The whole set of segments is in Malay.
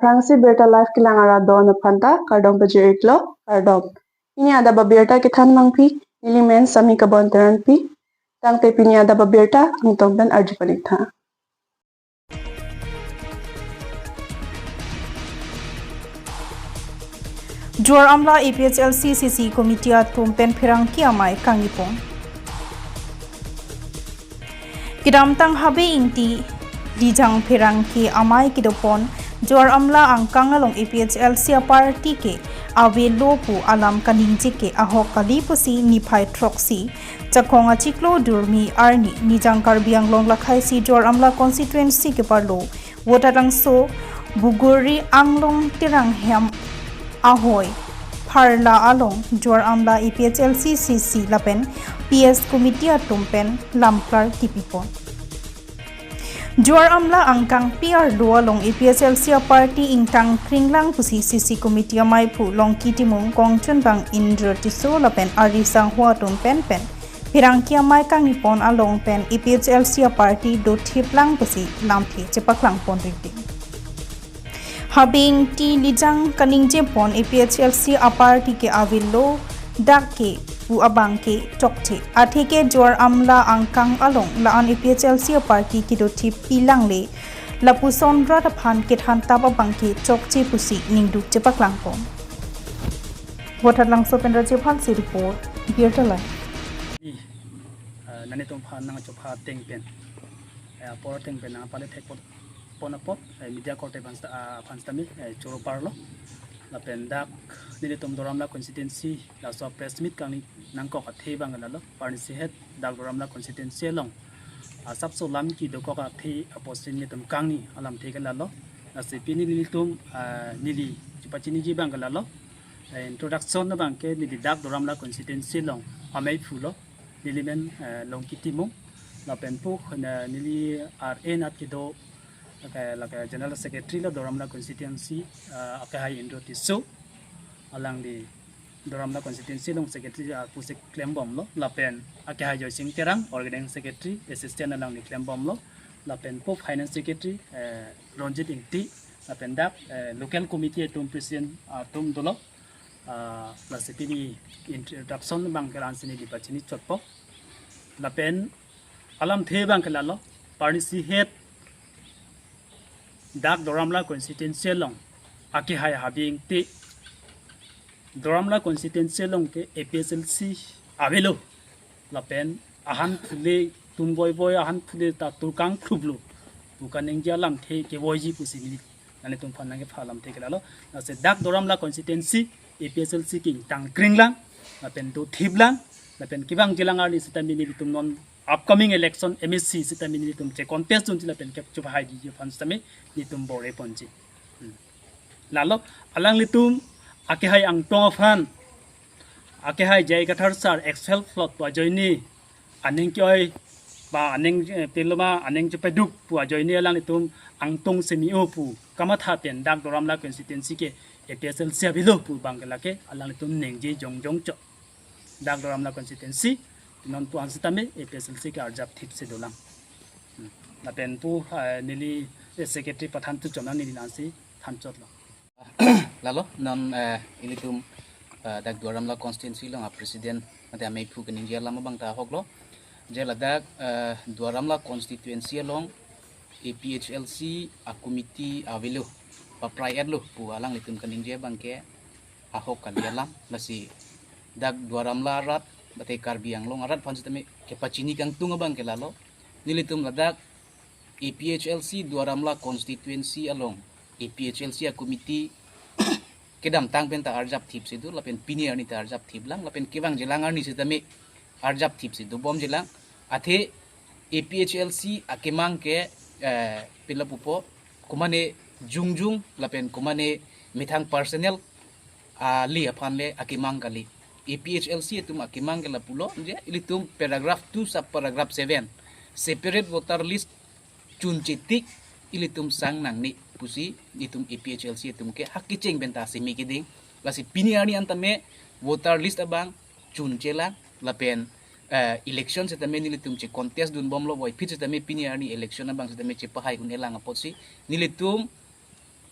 Fransi Berta Life Kilangara Don Phanta Kardom Pajiriklo Kardom Pinya da Babirta Kithan Mangpi Nilimen Sami Kabontaran Pi Tangte Pinya da Babirta ang Togdan Arjupanitha Juar Amla APHLCCC Committee Tumpen Phirang Kiamai Kangipon Kidamtang Habe Ingti Dijang Phirang Ki Amai Kidopon Juar Amla ang Kangalong APHLC Party ke Awe Lopu Alam Kaningji ke Ahok Kalipusi Nipai Troxi Chakonga Chiklo Durmi Arni Nijang Karbiang Long Lakhai Si Juar Amla Constituency ke Parlo Wotarang So Buguri Anglong Tirang Hem Ahoy Parla Along Juar Amla APHLCCC Lapen PS Committee Tumpen Lamkar Tipipon Juar Amla angkang PR Lualong APHLC Party Ingtang Kringlang Pusi CC Committee Mai Pu Long Kitimung Kongchun Bang Indra Tiso Lapen Arisang Hua Tumpen Pen Pirangkia Mai Kangipon Along Pen APHLC Party Do Tiplang Pusi Lamthi Chepaklang Pon Riting Habing ti lijang kaningje pon APHLC Party ke avillo dak ke pu abang ke chokche athe ke Juar Amla angkang along laan APHLC Party ki do thi pilang le lapuson ra phan ke than ta abang ke chokche pusi ningdu chepaklang pon Water lang so pen raje phan si report Berta nani tom phan nang chopha teng pen por teng pen na pale thek ponapot media court panstami choro parlo la pendak nili tom doramla constituency la so press meet kang nangko athe bangala parni sehet dak doramla constituency long asap so lam ki doko ka the apostin ni tom kang ni alam the kala lo la se pini nili tom nili chipachini ji bangala lo introduction na bangke nili dak doramla constituency long amai phulo nili men long kitimo la penpo nili RN at kido like General Secretary la Doramla constituency akahai Indro Tiso alang di Doramla constituency long secretary pusik Klembom lo lapen akahai Joising Terang organizing secretary assistant alang di Klembom lo lapen po finance secretary Ronjit Ingti lapen dak local committee tum president tum dolo la sepini introduction bang kelan sini di pachini chotpo lapen alam the bang kelalo parnisi head dak Doramla constituency long aki hai habing ti Doramla constituency long ke APHLC avelo lapen ahan phule tumboy boy ahan phule ta turkang khublu bukaneng jalam the ke boyji pusini nani tum phanang ke phalam the kelalo na se dak Doramla constituency APHLC king tang kringlang lapen tu thiblang lapen kibang jilangar ni sitamini tum non upcoming election MSC sitamini tum che contest jun la pen cap chu hai di fans tame ni tum bore ponji lalo alang litum ake hai ang tong fan ake hai jai kathar sar excel flot pa joini aning koi ba aning peloma aning che peduk pu joini alang litum ang tong semi opu kama tha pen dak Doramla constituency ke APHLC bilo pu bangla ke alang litum nengji jongjong cho dak Doramla constituency non tu ansitame APHLC ke arjap thip se dolang la pen pu nili secretary pathan tu chomna nili nansi thanchot lo lalo non ilitum dak Doramla constituency long president ate amei phu kening jela ma bang ta hoklo jela dak Doramla constituency long APHLC a committee avilo pa prior lo pu alang litum kening je bangke ahok kalialam lasi dak Doramla rat batai Karbiang long arat pan sitame kepachini kang tunga bang kelalo nilitum ladak APHLC Doramla constituency along APHLC a committee kedam tang pen ta arjap thip sidu lapen pinier ni ta arjap thip lang lapen kibang jelangar ni sitame arjap thip sidu bom jelang athe APHLC akemang ke pilapupo kumane jungjung lapen kumane mithang personnel li aphan le akimang kali APHLC itum akimang kala pulo je ilitum paragraph 2 sub paragraph 7 separate voter list chunchitik ilitum sang nang ni pusi itum APHLC itum ke hakiceng benta simi kiding lasi piniani antame voter list abang chunchela lapen election setame nilitum che contest dun bomlo boy fit setame piniani election abang setame che pahai kun elang aposi nilitum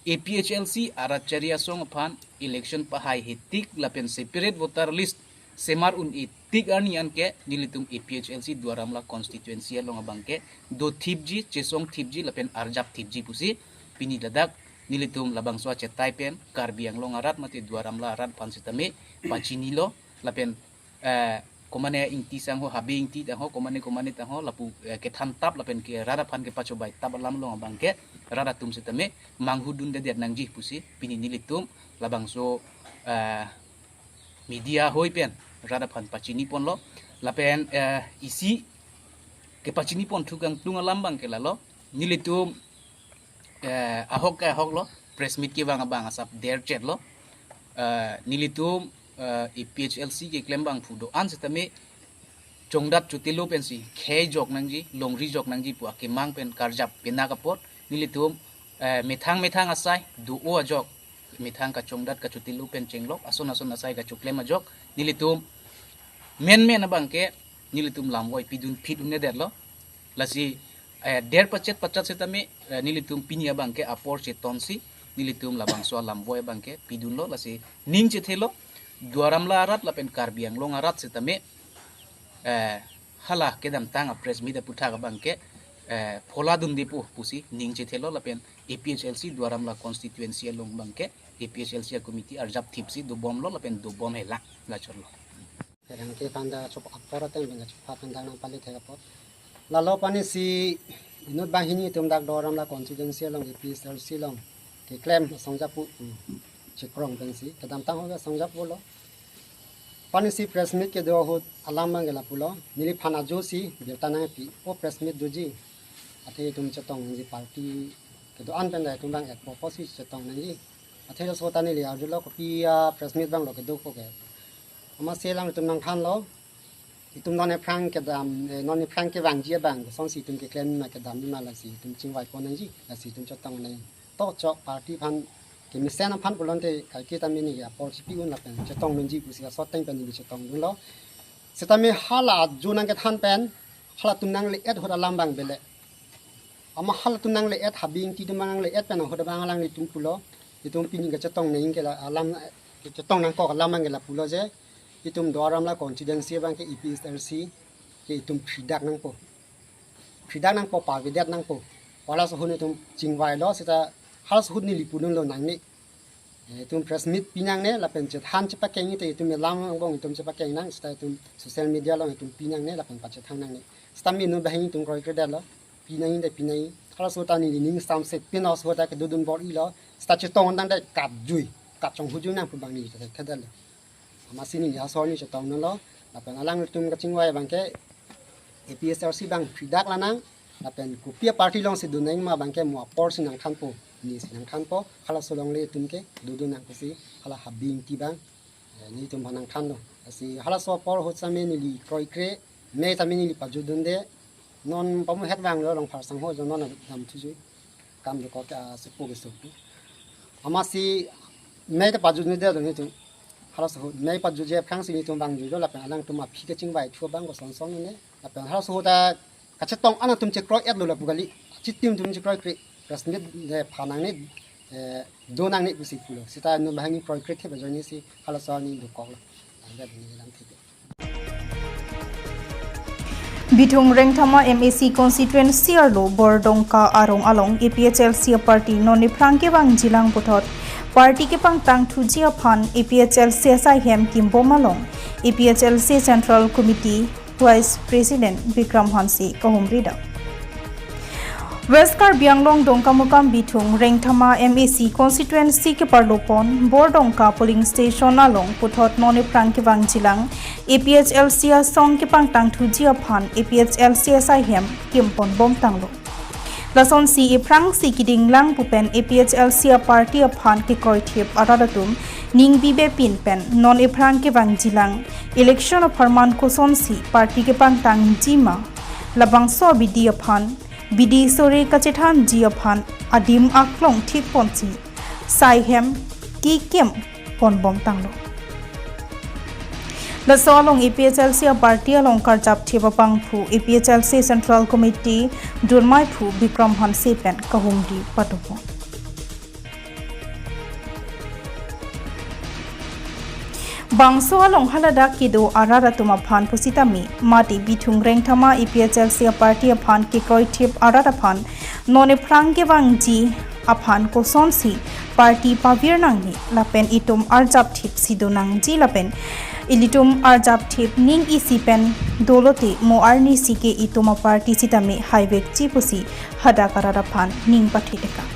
APHLC Aracharya Song upon election pahai hitik lapen separate voter list semar un itik arnian ke nilitum APHLC Dwaramla constituency long abangke do thipji chesong thipji lapen arjap thipji pusi pini dadak nilitum labang swa chetai pen karbiang long arat mati Dwaramla arat pansitame pachinilo lapen komane ingti sang ho habi ingti tang ho komane tang ho lapu ke thantap lapen ke rada phan ke pachobai tabalam long abangke rada tum sitame manghudun de nangji pusi pini nilitum labang so media hoi pen rada phan pachini pon lo lapen isi ke pachini pon thugang tunga lambang ke lalo nilitum ahok lo press meet ke bang asap der chat lo nilitum EPHLC ke klembang phudo an setame chongdat chutilo pensi khei jok nangji longri jok nangji pu ake mang pen karjap pena kapot nilitum methang asai du o jok mithang ka chongdat ka chutilu pen chenglok ason asai ka chuklema jok nilitum men abangke nilitum lamwoi pidun phidun ne derlo lasi der pachat setame nilitum pinya bangke apor chetonsi nilitum labang so lamwoi bangke pidun lo lasi ning chethelo Dwaramla arat lapen karbiang long arat setame hala kedam tang press media putha ka bangke pholadun dipu pusi ning chethelo lapen APHLC Dwaramla constituency long bangke APHLC committee arjap thipsi do bom lo lapen do bom hela la chorlo Perang ke panda chop apora teng benga chop panda nang pali thega pot lalo pani si inut bahini tum dak Dwaramla constituency long APHLC long ke claim songjapu chikrong pensi kadam tang hoga songjapu lo pani si press meet ke do hot alam mangela pulo nili phana josi beltana pi o press meet doji athe tum chatong ji party ke do an pen dai tum bang ek proposi chatong nang athe lo sota ni le ajulo ko pi press meet bang lo ke do ko ke ama selang tum nang than lo itum non e prang ke dam non e prang ke wang ji bang song si tum ke claim ma ke dam ni ma la si tum chingwai ko nang ji la si tum chatong nang to chok party phan ke mi sen phan pulon te kai ke tam ni ya por si pi un la pen chatong nang ji pu si so teng pen ni chatong dun lo setame hala ju nang ke than pen hala tum nang le et hoda lambang bele ama hala tum nang le et habing ti tum nang le et pen hoda bang lang ni tum pulo itum pini ke chatong ning ke la alam chatong nang ko lamang ke la pulo je itum Dwaramla constituency bang ke EPHLC ke itum phidak nang po pa vidat nang po wala so hun itum chingwai lo sita hal so hun ni lipunun lo nang ni itum press meet pinang ne la pen chat han chpa keng te itum lam bong itum chpa keng nang sita itum social media lo itum pinang ne la pen pa chat thang nang ni stami no bahin itum kroi kreda lo pinai hal so ta ni ning stam se pin os hota ke dudun bor i lo sta chatong nang dai kat jui kat chong hujung nang pu bang ni te thadal masini ya so ni chatong no lo la pen alang tum ka chingwai bang ke APHLC bang phidak la nang la pen ku pia party long se dunai ma bang ke mo por sinang khan po ni sinang khan po khala solong le tum ke dudu nang ko si khala habing ti bang ni tum banang khan no asi hala so por ho chame ni li kroi kre me tamini li pajudun de non pamu het bang lo long phar sang ho jo non dam thu ju kam de ko ka se po ge so amasi me ta pajudun de do ni tum hala so me paju je phang si ni tum bang ju lo la pen alang tum ma phi ke chingbai thu bang ko son son ne la pen hala so ta ka chatong ana tum che kroi et lo la bugali chitim tum che kroi kre rasnet de phanang ni donang ni busi pulo sita no bahangi kroi kre the ba joni si hala so ni do ko la ga ni lam thi Bithung Rengthama MAC constituency arlo Bordongka arong along APHLC party noni prangke bang jilang puthot party ke pang tang thujia phan APHLC SIM kimbomalong APHLC Central Committee Vice President Vikram Hansi Kahumrida West Karbi Anglong Dongkamukam Bithung Rengthama MAC constituency ke parlopon Bordongka polling station along puthot noni prangke bang jilang APHLC song ke pang tang thujia phan APHLC SIM kimpon bom tanglo Lason si iprang si kiding lang pupen APHLC party phan ke koithip aradatum ning bibe pin pen non iprang ke bang jilang election of Harman Koson si party ke pang tang jima labang so bidi phan bidi sore kachethan ji phan adim aklong thik ponsi saihem ki kem pon bom tanglo The Solong APHLC party along Karjap Thibapang Phu APHLC Central Committee Durmai Phu Bikram Hansi Pen Kahumdi Patupo Bangso along halada kido arara tuma phan pusitami mati bithung reng thama EPHLC party aphan ke kroi thip arara phan none prangge wangji aphan ko sonsi party pavir nangni lapen itum arjap thip sidonang ji lapen ilitum arjap thip ning isipen dolote mo arni sike ituma party sitami highway chi pusi hada karara phan ning pathiteka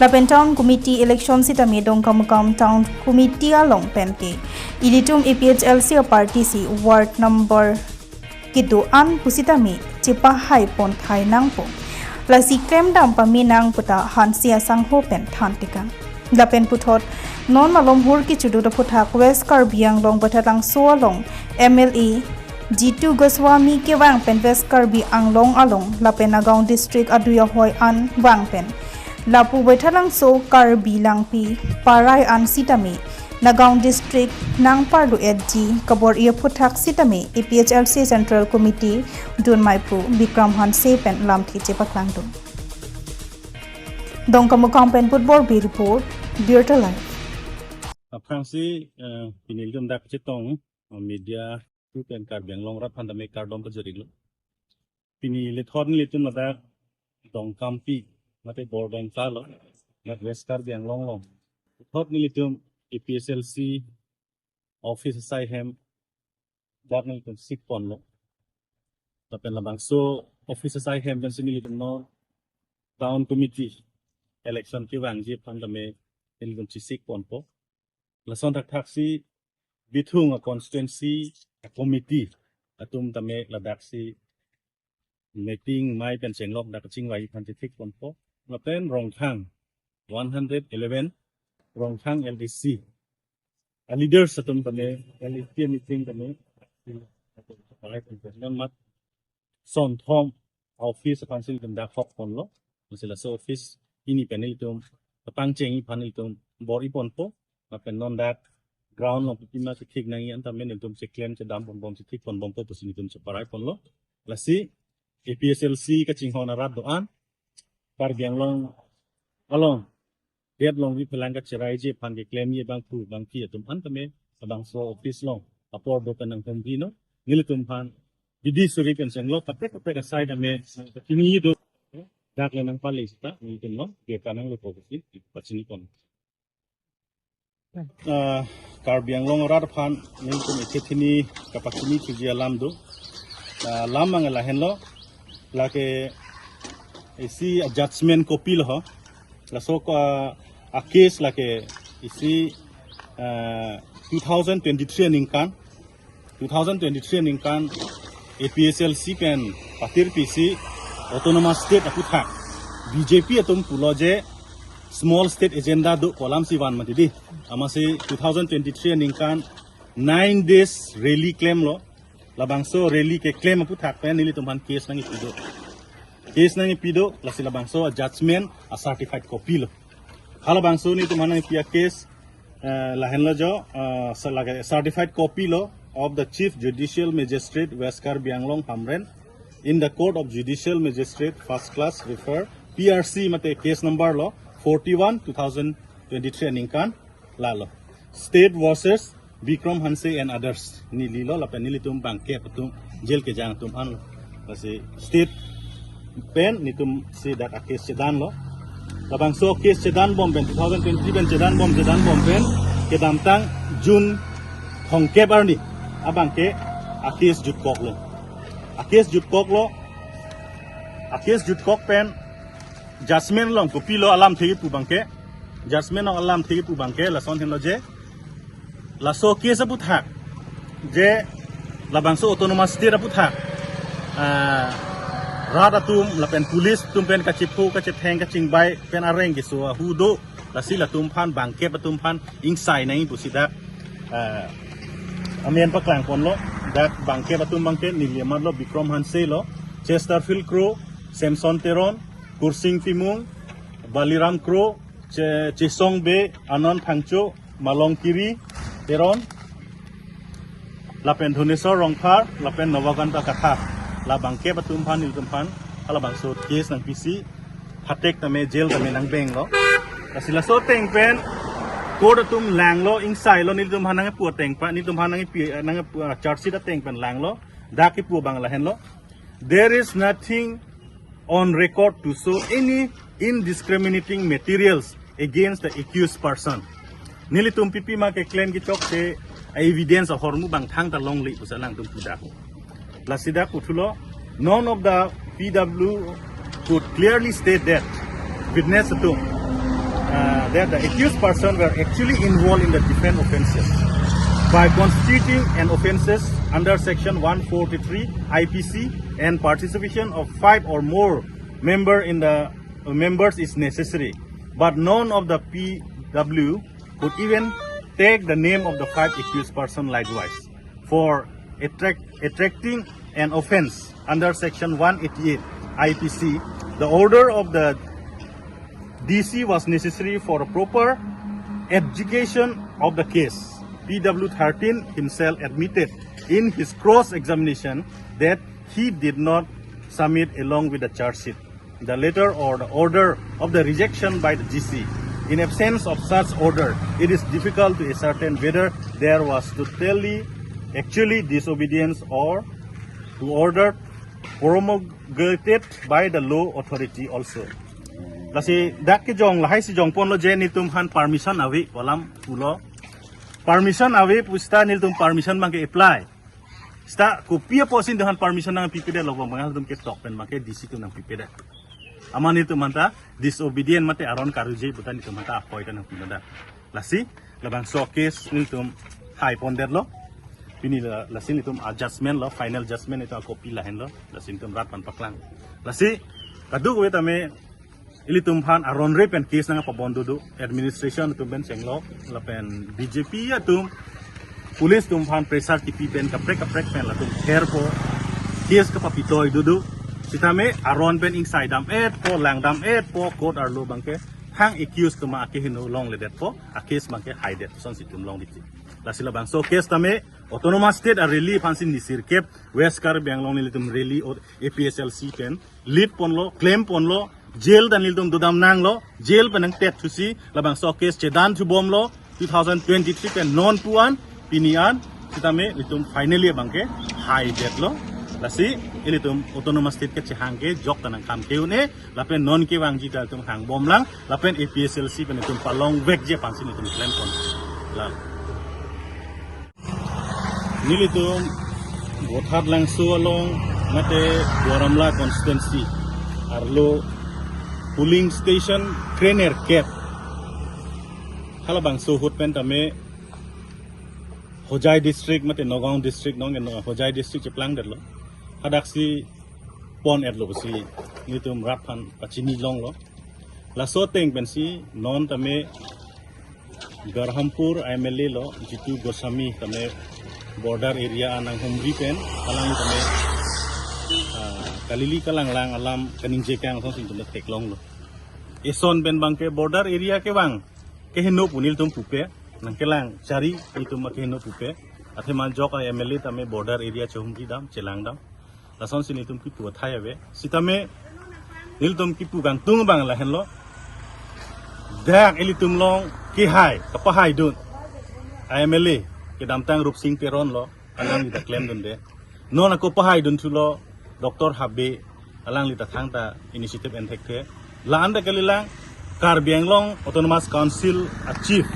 Lapen Town Committee election sitami dongkamukam Town Committee along penke ilitum EPHLC party si ward number kido an pusitami chipa hai pon thai nangpo lasi krem dam paminang puta hansia sangho pen thantika lapen puthot non malom hur ki chudu putha West Karbiang long bathatang so long MLA G2 Goswami ke wang pen West Karbi anglong along lapen Nagaon district aduya hoi an wang pen Lapu Baithalang so Karbi Langpi Parai an sitami Nagaon district nang parlu edji kabor ia puthak sitami EPHLC Central Committee dun maipu Bikram Hanse pen lamthi chepaklang dun Dongkamukam pen football bi report Beerta Live Fransi pinil dum dak chitong media tu pen Karbiang long rat pandame kardom pajerig lo pinil thorn litun madak dongkampi mate bordeng salo mat West Karbiang long thot nilitum EPHLC office sai hem dak nilitum sik pon lo tapen labang so office sai hem dan nilitum no town committee election ki wangji pandame nilitum sik pon po lason tak taksi bithung a constituency a committee atum tame ladak si meeting mai pen senglok dak chingwai phantik pon po lapen rongthang 111 rongthang LDC a leader satum tame LDC meeting tame mat son thom office council tum dak hok pon lo masila so office ini panel tum tapang chengi panel tum bori pon po lapen non dak ground lo pima se thik nangi an tamen tum se claim che dam bom se thik pon bom po pusini tum se parai pon lo lasi EPHLC ka chinghon arat do an Karbiang long along Dead long vi pelang ka cherai je phan ke claim ye bang pu bang ki atum an tame abang so office long apor do kanang thombi no nilitum phan didi suri pen senglo tapre ka side ame kini do dak lenang pali sta nilitum no ke kanang lo pokusi pachini kon Karbiang long rat phan nilitum ethini kapachini tuji alam do lam mangala henlo lake isi judgment copy lo la so a case lake isi 2023 ningkan APHLC pen patir PC autonomous state akutha BJP atum puloje small state agenda do kolam siwan matidi amase 2023 ningkan 9 days rally claim lo labangso rally ke claim aputha pen nili tumhan case nangi pido case nangi pido lasila bangso a judgment a certified copy lo hala bangso ni to manang pia case la henlo jo certified copy lo of the chief judicial magistrate West Karbiang long Hamren in the court of judicial magistrate first class refer PRC mate case number lo 41 2023 ningkan la lo state versus Bikram Hanse and others ni lilo la penilitum bangke patum jail ke jang tum an lasi state pen nitum si dak case sedan lo labang so case sedan bom ben 2023 ben sedan bom pen ke damtang June hongke barni abang ke case jut kok lo case jut kok pen judgment long kopi lo alam thegi pu bangke judgment long alam thegi pu bangke la son hen lo je la so case apu thak je labang so autonomous state apu thak rada tum la pen police tum pen ka chipu ka chetheng ka chingbai pen areng ki so hu do la sila tum phan bangke patum phan insai nai pu sida amen paklang pon lo dak bangke patum bangke niliamar lo Bikram Hanse lo Chesterfield Crow Samson Teron Kursing Timung Baliram Crow Chisong Be Anon Thangcho Malong Kiri Teron lapen Dhunesor Rongphar lapen Novaganta Katha la bangke patum phan niltum phan ala bangso case nang PC hatek tame jail tame nang beng lo asila so teng pen Ko da tum lang lo inside lo ni tum hanang pu teng pa ni tum hanang pi nang church da teng pan lang lo da ki pu bang la hen lo. There is nothing on record to show any indiscriminating materials against the accused person. Nili tum pipi ma ke claim ki tok se evidence of hormu bang thang ta long li usa lang tum puda. La sida kutulo none of the PW could clearly state that witness tum that the accused person were actually involved in the different offences by constituting an offences under section 143 IPC and participation of 5 or more members is necessary, but none of the PW could even take the name of the 5 accused person likewise for attracting an offence under section 188 IPC. The order of the DC was necessary for a proper adjudication of the case. PW13 himself admitted in his cross-examination that he did not submit along with the charge sheet the letter or the order of the rejection by the GC. In absence of such order, it is difficult to ascertain whether there was totally actually disobedience or to order promulgated by the law authority also. Lasi dak ki jong lahai si jong pon lo je ni tum han permission awi walam pulo permission awi pusta nil tum permission mang ke apply sta ko pia posin dengan permission nang PPD lo bang tum ke tok pen make DC tum nang PPD aman itu manta disobedient mate aron karuje bukan itu manta apoi tan pinda lasi labang showcase nil tum high ponder lo pini lasi ni tum adjustment lo final adjustment itu copy lahen lo lasi tum rat pan paklang lasi kadu we tame ili tumhan aron re pen case nang pabondo do administration tum ben senglo la pen BJP ya tum police tumhan pressure tipi pen kaprek pen la tum her po case ka papitoy dudu sitame aron pen inside dam et po lang dam et po court arlo bangke hang accused kuma ake hino long le det po a case bangke hide det son situm long dit la sila bang so case tame autonomous state a relief hansin ni sirkep west kar banglong ni tum rally or APSLC pen lead ponlo claim ponlo jail dan nildum dudam nang lo jail penang tet thusi labang so case chedan thu bom lo 2023 pen non puan pinian kitame litum finally bangke high det lo lasi ilitum autonomous state ke chhang ke jok tanang kam keune lapen non ke wang ji ta tum hang bom lang lapen APSLC pen tum palong vek je pansin tum claim kon la nilitum bothar lang su along mate Doramla constituency arlo polling station trainer cap halabang sohut pen tame Hojai district mate Nagaon district nong Hojai district cheplang derlo hadaksi pon erlo si nitum raphan pachini long lo la so teng pen si non tame Garhampur MLA lo Jitu Gosami tame border area anang humri pen alang tame kalili kalang lang alam kaning jekang song sing tum tek long lo ison ben bangke border area ke bang ke hino punil tum pupe nang kelang cari itu mak hino pupe athe man jok MLA tame border area chumri dam chelang dam lason sin tum ki pu thai ave sitame nil tum ki pu gang tung bang la hen lo dak eli tum long ki hai ka pa hai dun MLA ke dam tang rup sing peron lo alang ida claim dun de non ko pa hai dun thu lo Dr. Habe alang lita thangta initiative and thekhe la anda kalilang Karbi Anglong Autonomous Council achieve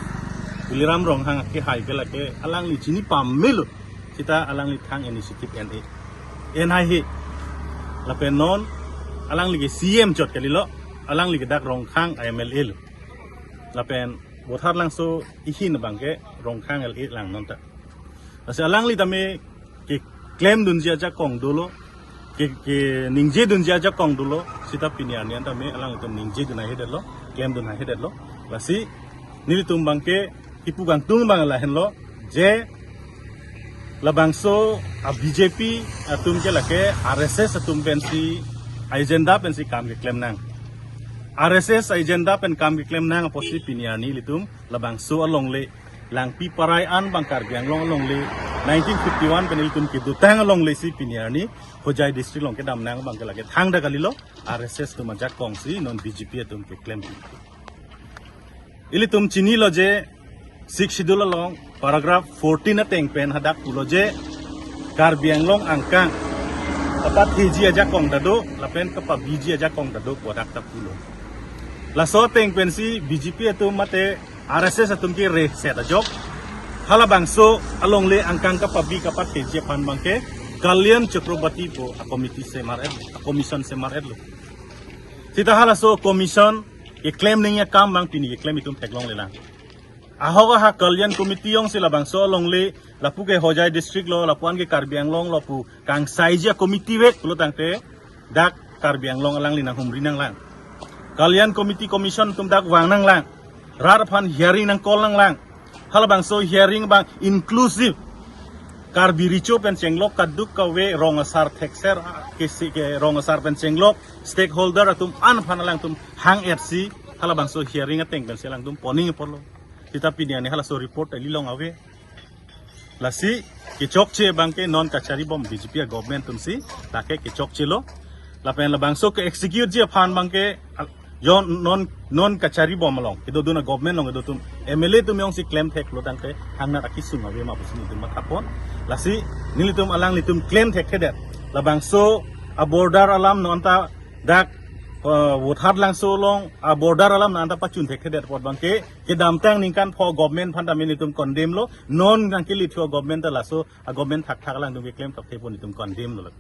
uliram rong hang ke hai kala ke alang li chini pamelo kita alang li thang initiative and NI la penon alang li CM jot kalilo alang li dak rong khang IMLL la pen bothar lang so ihin bangke rong khang LE lang nonta ase alang li tame ke claim dun ja kong dolo ke ningje dun ja kong dolo sita pinian yan tame alang itum ningje dun hai hedlo claim dun hai hedlo lasi nil tum bangke ipu gang tung bang la hen lo je labangso a BJP atum ke lake RSS atum pensi agenda pensi kam ke claim nang RSS agenda pen kam ke claim nang posi piniani litum labangso along le lang pi parai an bangkar biang long along le 1951 pen litum ki dutang along le si piniani Hojai district long ke dam nang bang ke lake thang da kalilo RSS tu majak kong si non BJP atum ke claim ilitum chini lo je 6 schedule along paragraph 14 na teng pen hadak pulo je Karbi Anglong angkang kapat hiji aja kong dado lapen kapat biji aja kong dado podak ta pulo la so teng pen si BJP atum mate RSS atum ki re set ajok halabang so along le angkang kapat bi kapat hiji pan bangke Kalyan Chakrobati po a committee semar a commission semar lo sita hala so commission e claim ning ya kam bang pini e claim itum teklong le lang ahoga ha Kalyan committee yong sila bang so long le lapu ke Hojai district lo lapuan ke Karbi Anglong lo pu kang saija committee wek lo tangte dak Karbi Anglong alang linang humri nang lang Kalyan committee commission tum dak wang nang lang rar phan hearing nang kol nang lang hala bang so hearing bang inclusive Karbi Richo pen chenglok kaduk kawe rongasar thekser ke rongasar pen chenglok stakeholder atum an phan lang tum hang FC hala bang so hearing ateng pen selang tum poning porlo kita piniani hala so report lilong awe lasi ke chokche bangke non kachari bom BJP government tumsi take ke chokche lo lapen la bangso ke execute je phan bangke yon non kachari bom long kedo duna government long kedo tum MLA tum yong si claim thek lo tangke hangna akisung awe ma busini tum mathapon lasi nilitum alang litum claim thek khedet la bangso a border alam no anta dak wothat lang so long a border alam na anta pachun thek khedet pot bangke ke damtang ningkan pho government phanda minitum condemn lo non nangke litho government la so a government thak thak lang dum claim tok thepon nitum condemn lo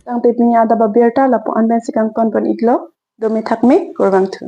Tang te pinya da babirta lapo anben sikang kon iglo domi thakme korwang thu